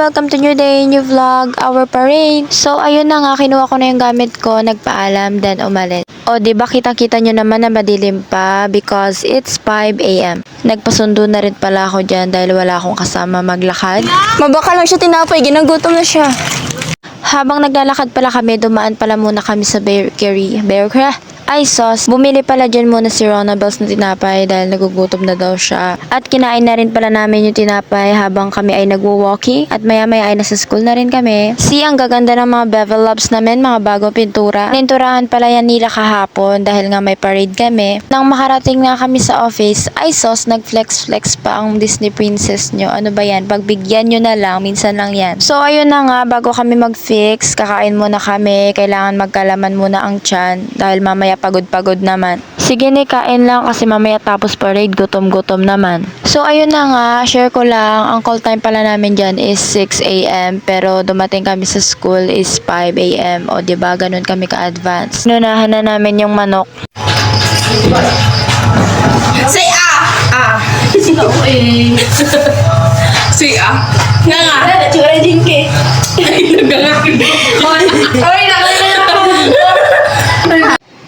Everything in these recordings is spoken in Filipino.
welcome to new day, new vlog, our parade. So, ayun na nga, kinuha ko na yung gamit ko, nagpaalam, then umalis. O, diba kitang-kita nyo naman na madilim pa because it's 5 a.m. Nagpasundo na rin pala ako dyan dahil wala akong kasama maglakad. Mabaka lang siya tinapay, ginagutom na siya. Habang naglalakad pala kami, dumaan pala muna kami sa bakery. Ay sos, bumili pala dyan muna si Ronabels na tinapay dahil nagugutom na daw siya. At kinain na rin pala namin yung tinapay habang kami ay nagwo-walking at maya-maya ay nasa school na rin kami. Ang gaganda ng mga bevel labs namin, mga bagong pintura. Pinturahan pala yan nila kahapon dahil nga may parade kami. Nang makarating nga kami sa office, ay sos, nag-flex-flex pa ang Disney princess nyo. Ano ba yan? Pagbigyan nyo na lang, minsan lang yan. So ayun na nga, bago kami mag-fix, kakain muna kami. Kailangan magkalaman muna ang tiyan dahil mamaya pagod-pagod naman. Sige ni, kain lang kasi mamaya tapos parade, gutom-gutom naman. So, ayun na nga, share ko lang, ang call time pala namin dyan is 6 a.m. Pero dumating kami sa school is 5 a.m. O, diba, ganun kami ka-advance. Nunahan na namin yung manok. Say ah! Sila ko eh. Say ah! Nga nga! Wala, tsura din ke. Ay, nagangakit. Ay, nagangakit.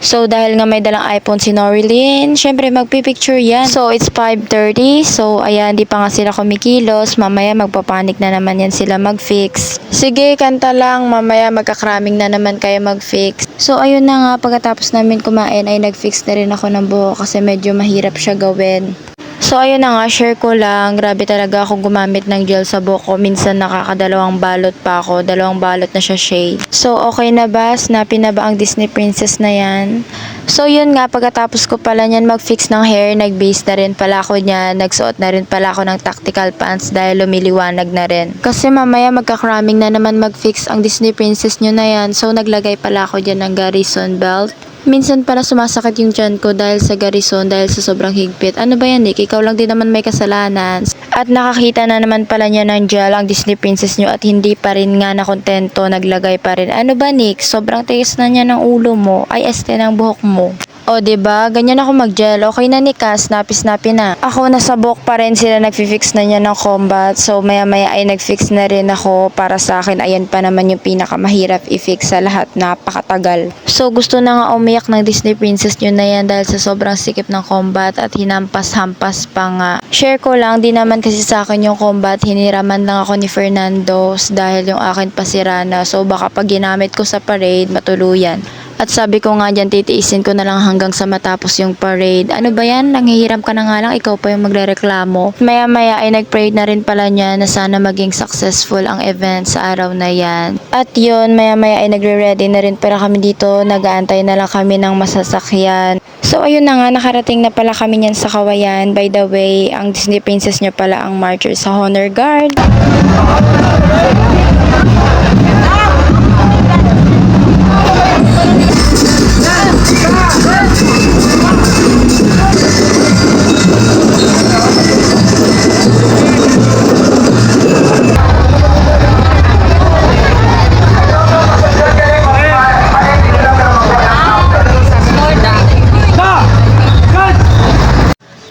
So, dahil nga may dalang iPhone si Norilyn, syempre magpipicture yan. So, it's 5:30. So, ayan, di pa nga sila kumikilos. Mamaya magpapanik na naman yan sila mag-fix. Sige, kanta lang. Mamaya magkakraming na naman kayo mag-fix. So, ayun na nga, pagkatapos namin kumain ay nag-fix na rin ako ng buhok kasi medyo mahirap siya gawin. So, ayun na nga, share ko lang. Grabe talaga ako gumamit ng gel sa buhok ko. Minsan nakakadalawang balot pa ako. Dalawang balot na siya shade. So, okay na ba? Snappy na ba ang Disney princess na yan? So, yun nga, pagkatapos ko pala niyan mag-fix ng hair, nag-base na rin pala ako niyan. Nagsuot na rin pala ako ng tactical pants dahil lumiliwanag na rin. Kasi mamaya magka-cramming na naman mag-fix ang Disney princess nyo na yan. So, naglagay pala ako dyan ng garrison belt. Minsan pala sumasakit yung tiyan ko dahil sa garrison, dahil sa sobrang higpit. Ano ba yan, Nick? Ikaw lang din naman may kasalanan. At nakakita na naman pala niya ng gel ang Disney princess nyo at hindi pa rin nga nakontento, naglagay pa rin. Ano ba, Nick? Sobrang tigas na niya ng ulo mo. Ay, este ng buhok mo. O, diba? Ganyan ako mag-gel. Okay na, Nick, ha? Snappy-snappy na. Ako, nasa buhok pa rin sila nag-fix na niya ng combat. So, maya-maya ay nag-fix na rin ako. Para sa akin, ayan pa naman yung pinakamahirap i-fix sa lahat. Napakatagal. So, gusto na nga umiyak ng Disney princess nyo na yan dahil sa sobrang sikip ng combat at hinampas-hampas pa nga. Share ko lang, di naman kasi sa akin yung combat. Hiniraman lang ako ni Fernando dahil yung akin pasira na. So, baka pag ginamit ko sa parade, matuluyan. At sabi ko nga dyan, titiisin ko na lang hanggang sa matapos yung parade. Ano ba yan? Nanghihiram ka na nga lang, ikaw pa yung magrereklamo. Maya-maya ay nag-pray na rin pala niya na sana maging successful ang event sa araw na yan. At yun, maya-maya ay nagre-ready na rin para kami dito. Nag-aantay na lang kami ng masasakyan. So, ayun na nga, nakarating na pala kami niyan sa Kawayan. By the way, ang Disney princess niya pala ang marcher sa Honor Guard.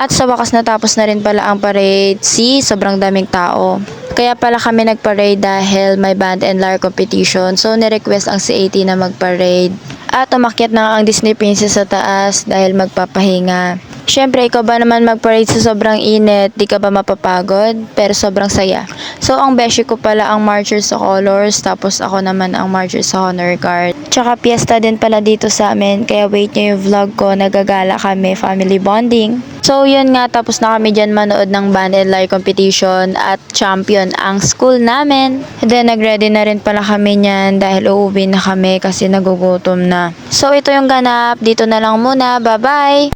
At sa wakas natapos na rin pala ang parade. Sobrang daming tao. Kaya pala kami nag-parade dahil may band and lyre competition. So, nirequest ang CAT na mag-parade. At umakyat na ang Disney princess sa taas dahil magpapahinga. Siyempre, ikaw ba naman mag-parade sa sobrang init? Di ka ba mapapagod? Pero sobrang saya. So, ang beshi ko pala ang marcher sa colors. Tapos ako naman ang marcher sa honor guard. Tsaka piyesta din pala dito sa amin. Kaya wait nyo yung vlog ko. Nagagala kami. Family bonding. So, yun nga. Tapos na kami dyan manood ng band and lyre competition. At champion ang school namin. And then, nag-ready na rin pala kami nyan. Dahil uuwi na kami kasi nagugutom na. So, ito yung ganap. Dito na lang muna. Bye-bye!